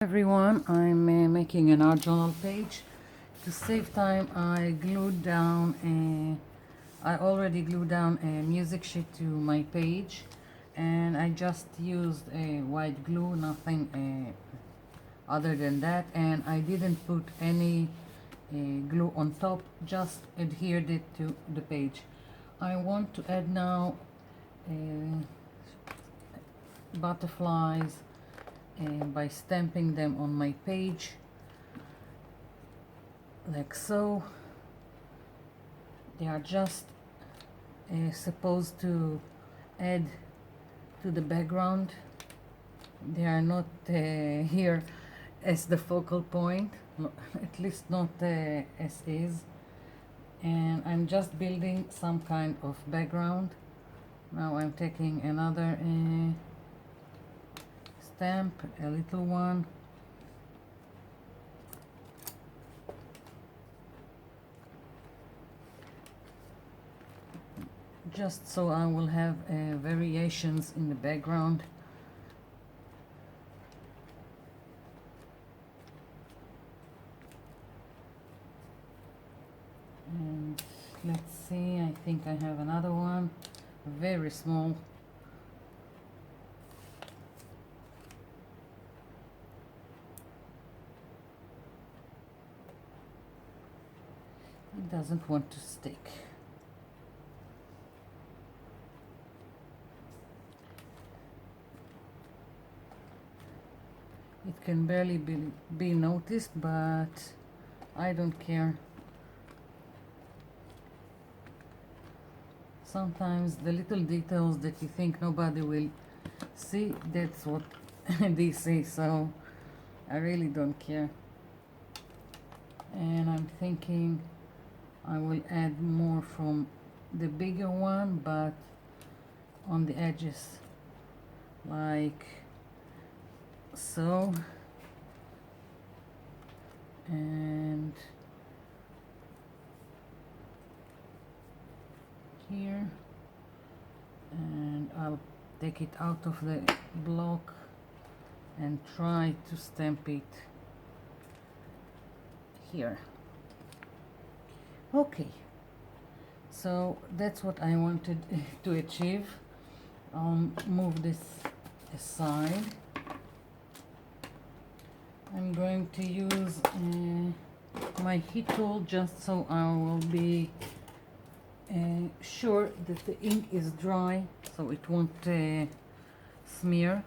Everyone, I'm making an art journal page. To save time, I already glued down a music sheet to my page, and I just used a white glue, nothing other than that, and I didn't put any glue on top, just adhered it to the page. I want to add now butterflies by stamping them on my page like so. They are just supposed to add to the background. They are not here as the focal point, at least not as is, and I'm just building some kind of background. Now I'm taking another stamp, a little one, just so I will have variations in the background. And let's see, I think I have another one, very small. It doesn't want to stick. It can barely be noticed, but I don't care. Sometimes the little details that you think nobody will see, that's what they see, so I really don't care. And I'm thinking I will add more from the bigger one, but on the edges, like so. And here, and I'll take it out of the block and try to stamp it here. Okay, so that's what I wanted to achieve. I'll move this aside. I'm going to use my heat tool just so I will be sure that the ink is dry, so it won't smear.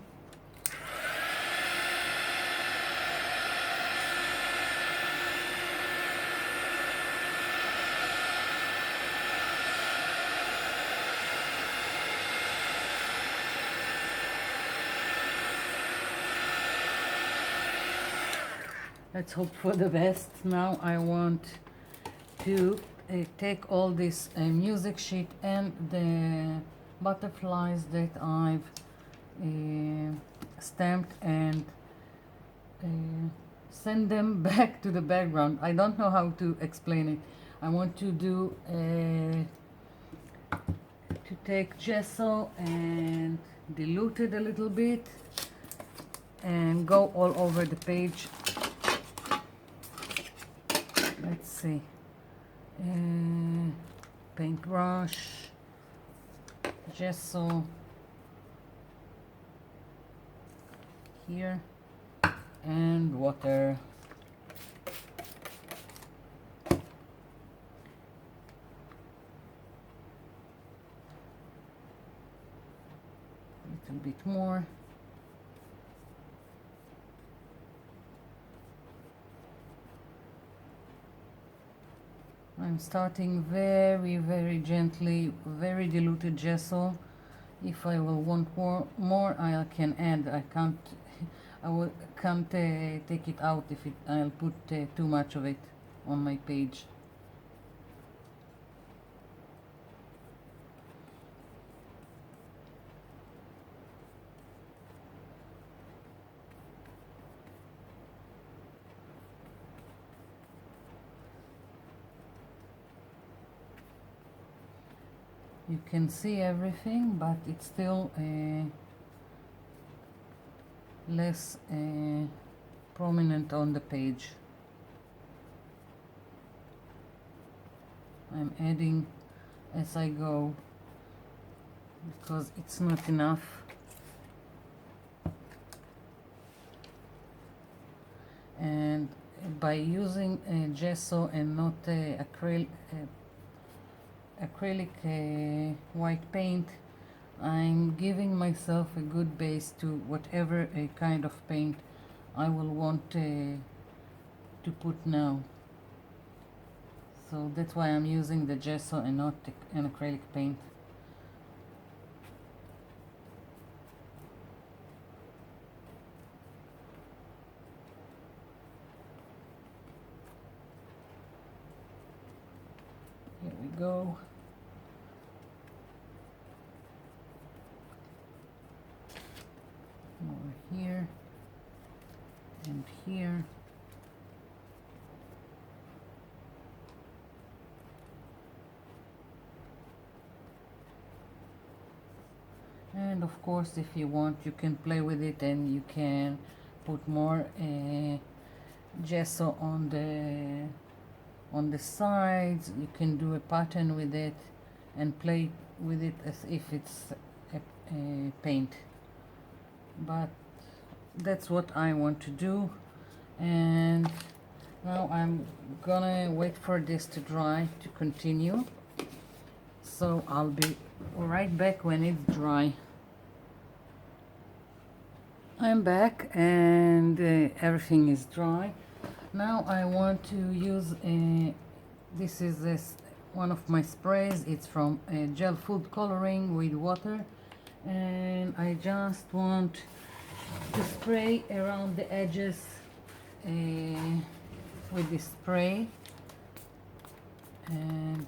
Let's hope for the best. Now I want to take all this music sheet and the butterflies that I've stamped and send them back to the background. I don't know how to explain it. I want to do to take gesso and dilute it a little bit and go all over the page. Let's see, paintbrush, gesso here, and water. A little bit more. I'm starting very, very gently, very diluted gesso. If I will want more, I can add. Can't take it out if I'll put too much of it on my page. You can see everything, but it's still less prominent on the page. I'm adding as I go because it's not enough. And by using gesso and not acrylic white paint, I'm giving myself a good base to whatever kind of paint I will want to put now. So that's why I'm using the gesso and not an acrylic paint. Here we go. Over here and here. And of course, if you want, you can play with it and you can put more gesso on the sides. You can do a pattern with it and play with it as if it's a paint. But that's what I want to do. And now I'm gonna wait for this to dry to continue. So I'll be right back when it's dry. I'm back and everything is dry. Now I want to use this is one of my sprays. It's from gel food coloring with water, and I just want to spray around the edges with this spray, and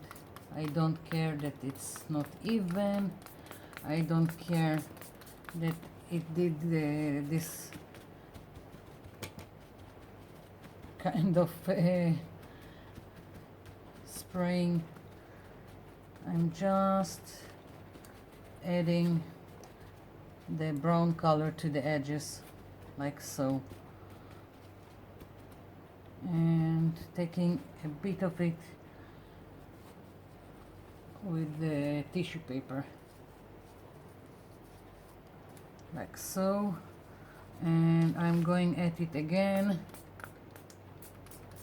I don't care that it's not even. I don't care that it did this kind of spraying. I'm just adding the brown color to the edges like so, and taking a bit of it with the tissue paper like so, and I'm going at it again.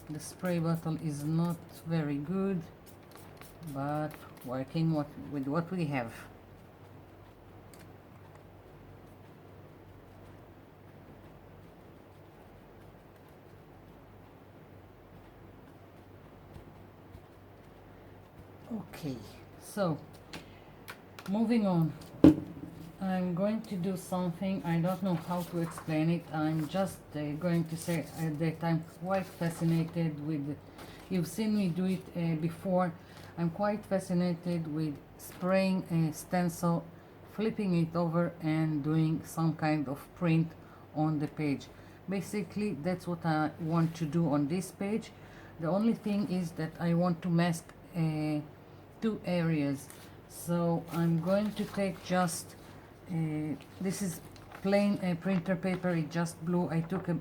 The spray bottle is not very good, but working with what we have. Okay, so moving on, I'm going to do something. I don't know how to explain it. I'm just going to say that I'm quite fascinated with, you've seen me do it before. I'm quite fascinated with spraying a stencil, flipping it over and doing some kind of print on the page. Basically that's what I want to do on this page. The only thing is that I want to mask two areas. So I'm going to take just this is plain printer paper, it's just blue. I took a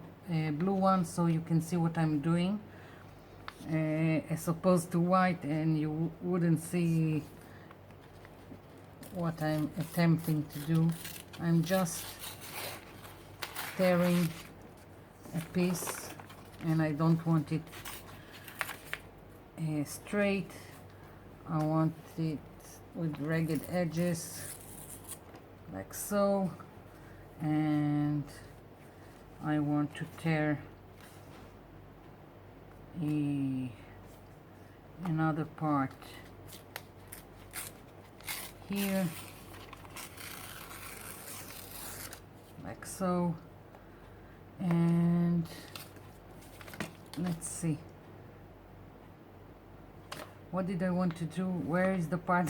blue one so you can see what I'm doing, as opposed to white, and you wouldn't see what I'm attempting to do. I'm just tearing a piece, and I don't want it straight. I want it with ragged edges like so, and I want to tear another part here like so, and let's see, what did I want to do? Where is the part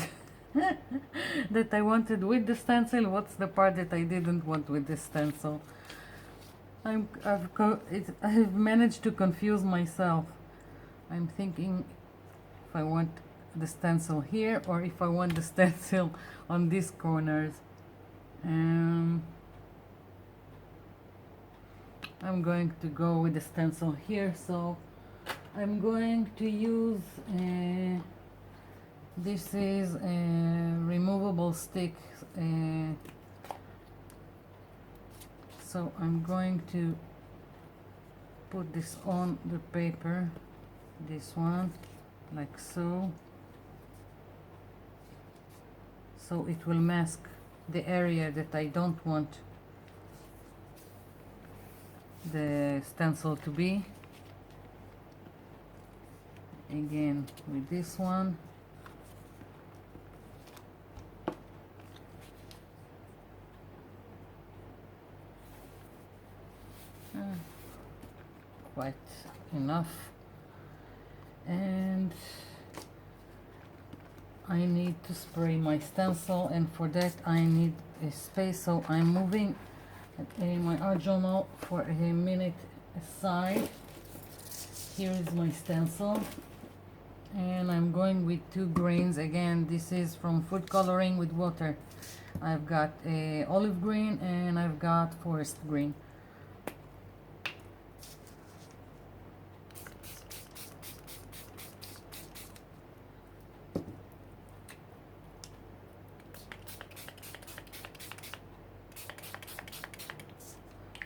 that I wanted with the stencil? What's the part that I didn't want with the stencil? I've managed to confuse myself. I'm thinking if I want the stencil here or if I want the stencil on these corners. I'm going to go with the stencil here, so I'm going to use this is a removable stick, so I'm going to put this on the paper, this one, like so, so it will mask the area that I don't want the stencil to be. Again with this one, quite enough, and I need to spray my stencil, and for that I need a space, so I'm moving my art journal for a minute aside. Here is my stencil, and I'm going with 2 grains. Again, this is from food coloring with water. I've got a olive green and I've got forest green.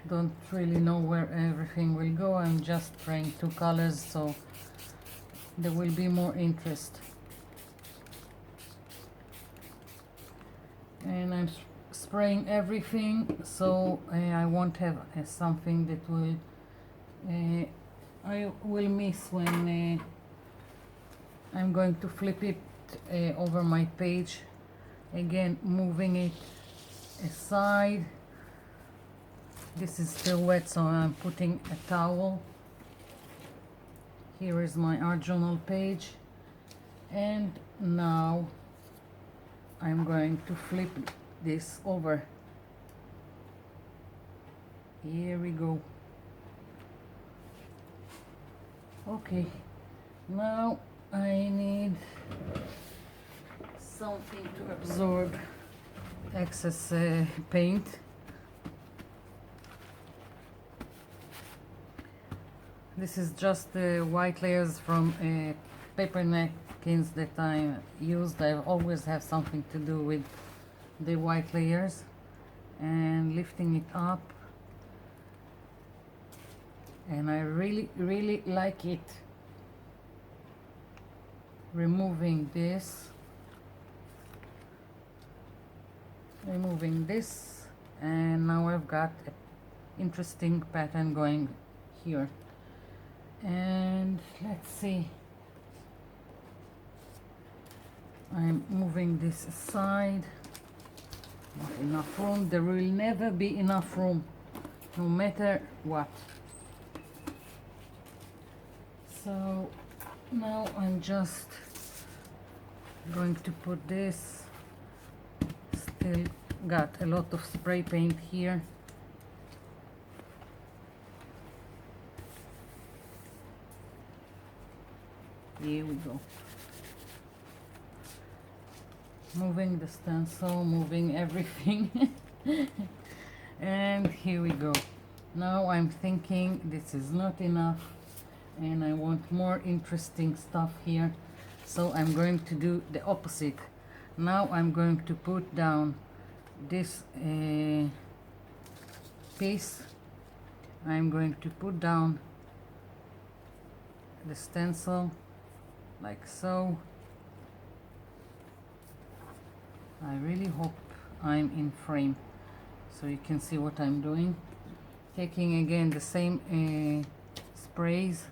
Don't really know where everything will go. I'm just spraying 2 colors, so there will be more interest. And I'm spraying everything, so I won't have something that will I will miss when I'm going to flip it over my page. Again, moving it aside. This is still wet, so I'm putting a towel. Here is my art journal page, and now I'm going to flip this over. Here we go. Okay, now I need something to absorb excess paint. This is just the white layers from paper napkins that I used. I always have something to do with the white layers, and lifting it up, and I really like it. Removing this, and now I've got an interesting pattern going here. And let's see, I'm moving this aside. Not enough room. There will never be enough room, no matter what. So now I'm just going to put this. Still got a lot of spray paint here. Here we go. Moving the stencil, moving everything. And here we go. Now I'm thinking this is not enough, and I want more interesting stuff here. So I'm going to do the opposite. Now I'm going to put down this piece. I'm going to put down the stencil like so. I really hope I'm in frame so you can see what I'm doing. Taking again the same sprays.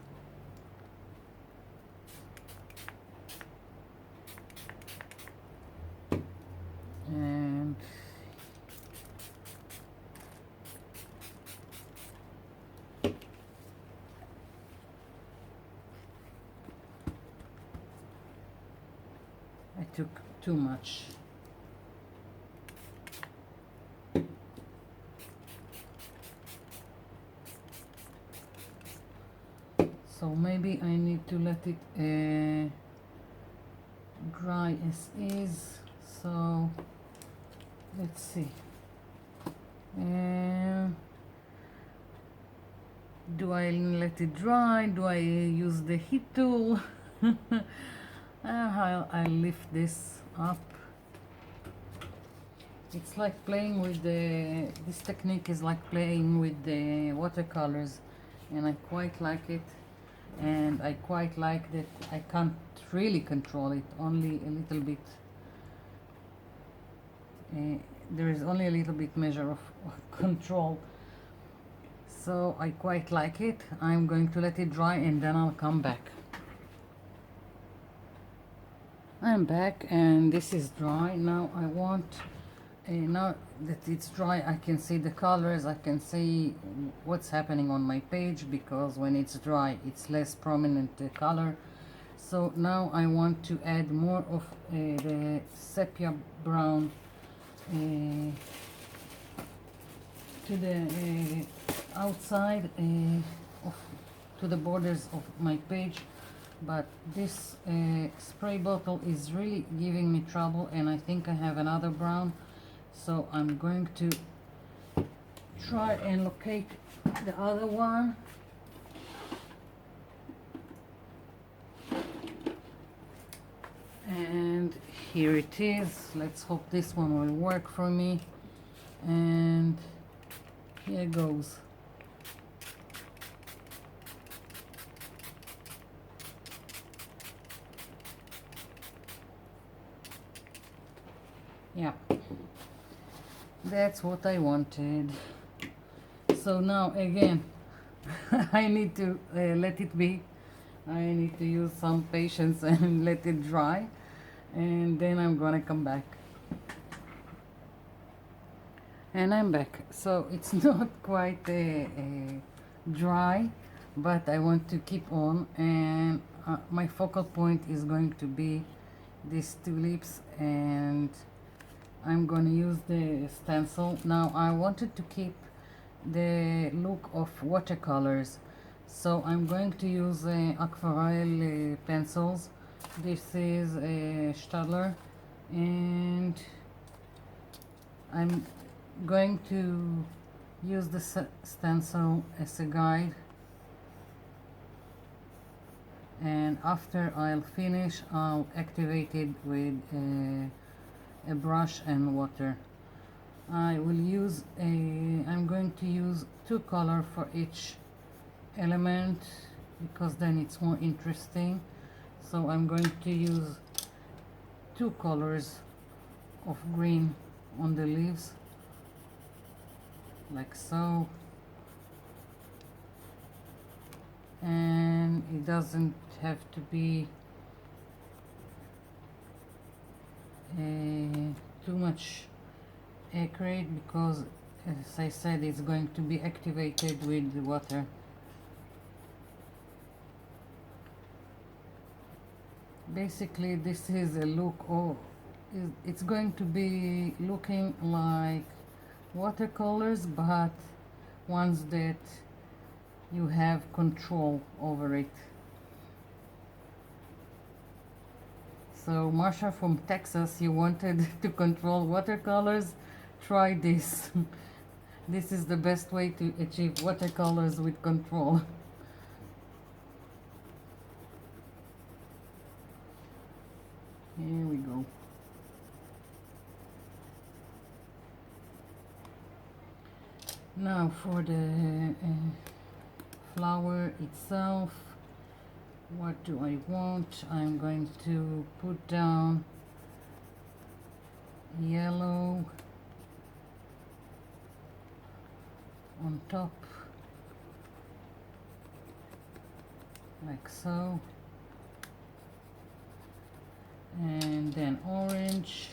And I took too much. So maybe I need to let it dry as is. So let's see. Do I let it dry? Do I use the heat tool? I'll lift this up. It's like playing with this technique is like playing with the watercolors, and I quite like it. And I quite like that I can't really control it, only a little bit. There is only a little bit measure of control. So I quite like it. I'm going to let it dry and then I'll come back. I'm back and this is dry. Now I want, now that it's dry, I can see the colors, I can see what's happening on my page, because when it's dry it's less prominent color. So now I want to add more of the sepia brown to the outside to the borders of my page, but this spray bottle is really giving me trouble, and I think I have another brown, so I'm going to try and locate the other one. And here it is. Let's hope this one will work for me, and here goes. Yeah, that's what I wanted. So now again I need to let it be. I need to use some patience and let it dry, and then I'm gonna come back. And I'm back. So it's not quite dry, but I want to keep on, and my focal point is going to be these tulips, and I'm going to use the stencil. Now I wanted to keep the look of watercolors, so I'm going to use aquarelle pencils. This is a Stadler, and I'm going to use the stencil as a guide, and after I'll finish, I'll activate it with a brush and water. I will use I'm going to use 2 colors for each element, because then it's more interesting. So I'm going to use 2 colors of green on the leaves, like so. And it doesn't have to be too much accurate, because as I said, it's going to be activated with the water. Basically this is a look, or it's going to be looking like watercolors, but ones that you have control over it. So Marsha from Texas, you wanted to control watercolors? Try this. This is the best way to achieve watercolors with control. Here we go. Now for the flower itself, what do I want? I'm going to put down yellow on top, like so, and then orange,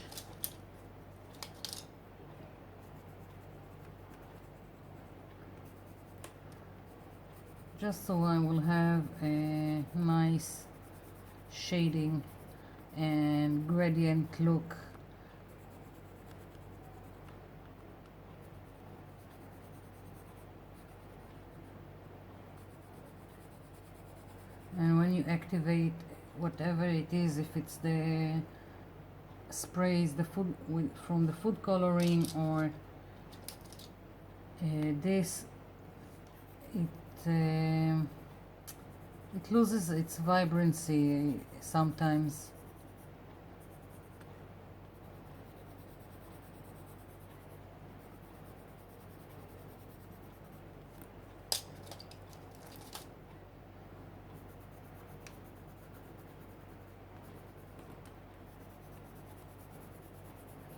just so I will have a nice shading and gradient look. And when you activate whatever it is, if it's the sprays, the food from the food coloring, or this, it it loses its vibrancy sometimes.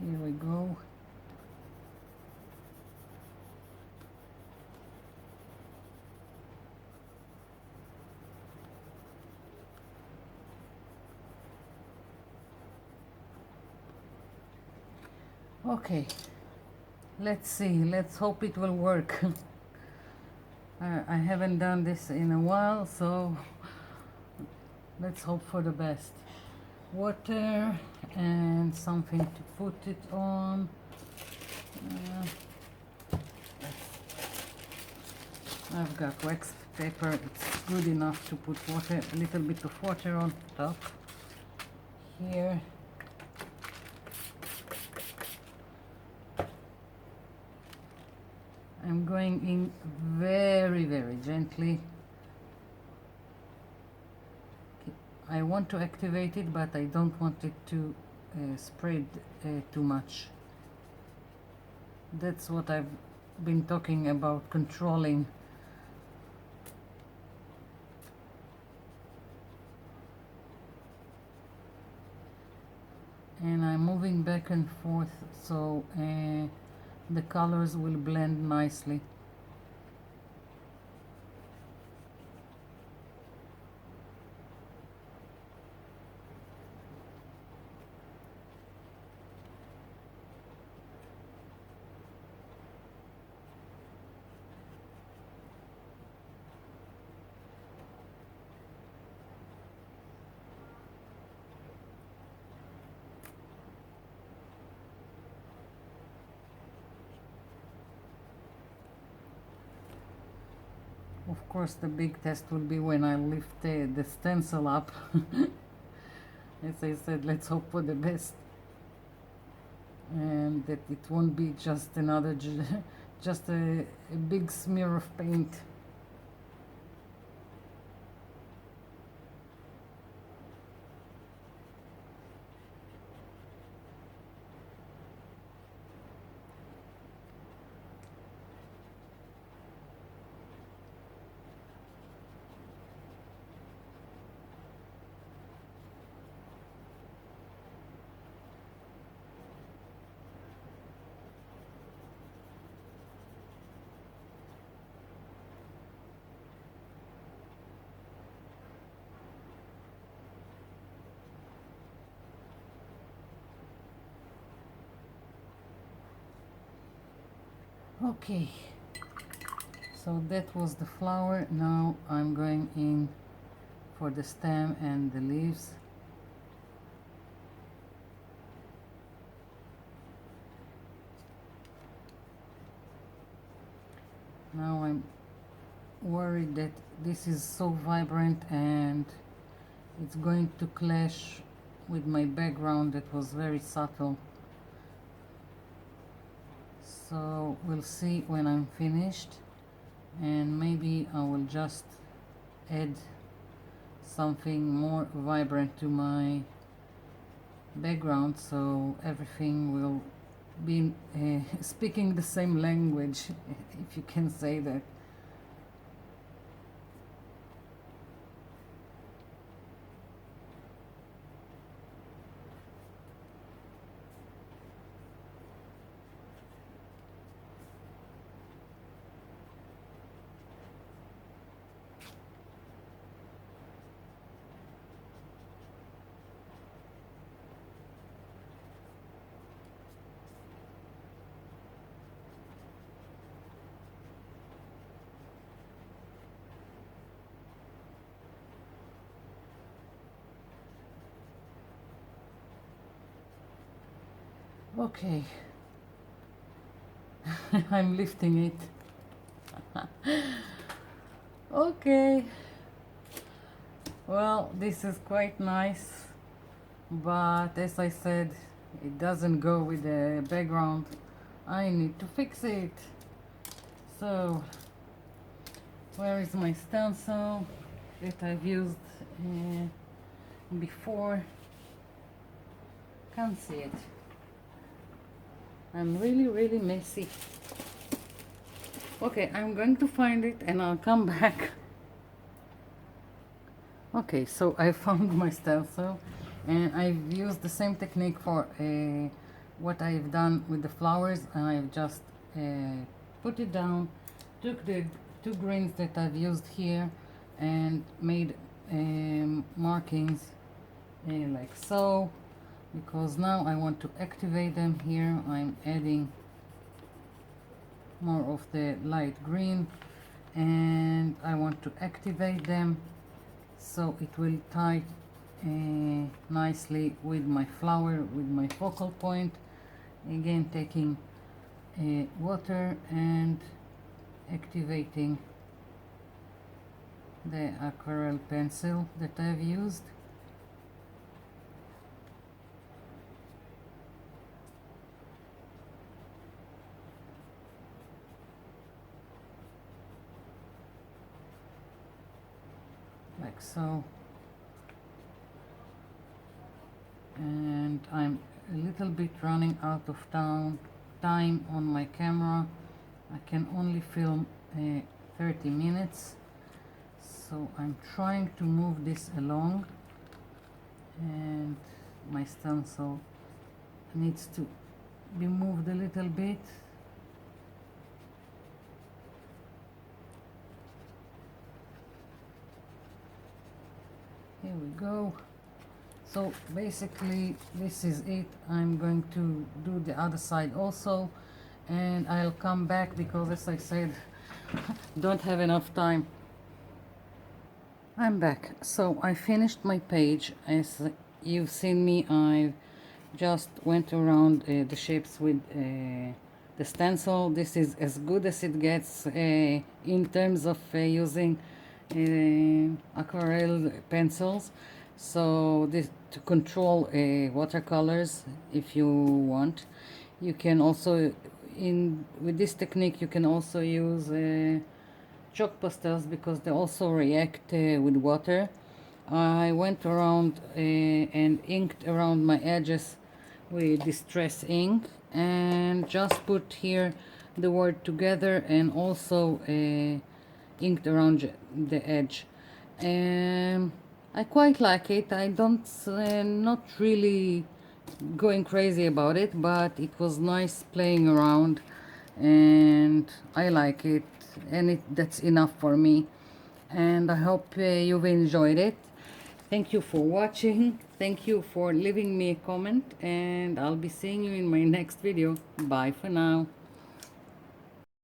Here we go. Okay, let's see, let's hope it will work. I haven't done this in a while, so let's hope for the best. Water and something to put it on. I've got wax paper, it's good enough to put water, a little bit of water on top. Here. I'm going in very, very gently. I want to activate it, but I don't want it to spread too much. That's what I've been talking about, controlling. And I'm moving back and forth so the colors will blend nicely. Of course, the big test will be when I lift the stencil up. As I said, let's hope for the best, and that it won't be just another just a big smear of paint. Okay, so that was the flower. Now I'm going in for the stem and the leaves. Now I'm worried that this is so vibrant and it's going to clash with my background that was very subtle. So we'll see when I'm finished, and maybe I will just add something more vibrant to my background so everything will be speaking the same language, if you can say that. Okay, I'm lifting it. Okay, well, this is quite nice, but as I said, it doesn't go with the background. I need to fix it. So Where is my stencil that I've used before? Can't see it. I'm really messy. Okay, I'm going to find it and I'll come back. Okay, so I found my stencil and I've used the same technique for what I've done with the flowers, and I've just put it down, took the two greens that I've used here and made markings like so, because now I want to activate them. Here I'm adding more of the light green and I want to activate them so it will tie nicely with my flower, with my focal point. Again, taking water and activating the aquarelle pencil that I've used. Like so. And I'm a little bit running out of time on my camera. I can only film 30 minutes, so I'm trying to move this along, and my stencil needs to be moved a little bit. Here we go. So basically this is it. I'm going to do the other side also, and I'll come back because, as I said, don't have enough time. I'm back. So I finished my page. As you've seen me, I just went around the shapes with the stencil. This is as good as it gets in terms of using aquarelle pencils. So this to control watercolors, if you want. You can also, with this technique, you can also use chalk pastels because they also react with water. I went around and inked around my edges with distress ink, and just put here the word together, and also inked around the edge. And I quite like it. I don't not really going crazy about it, but it was nice playing around and I like it, and that's enough for me. And I hope you've enjoyed it. Thank you for watching. Thank you for leaving me a comment, and I'll be seeing you in my next video. Bye for now.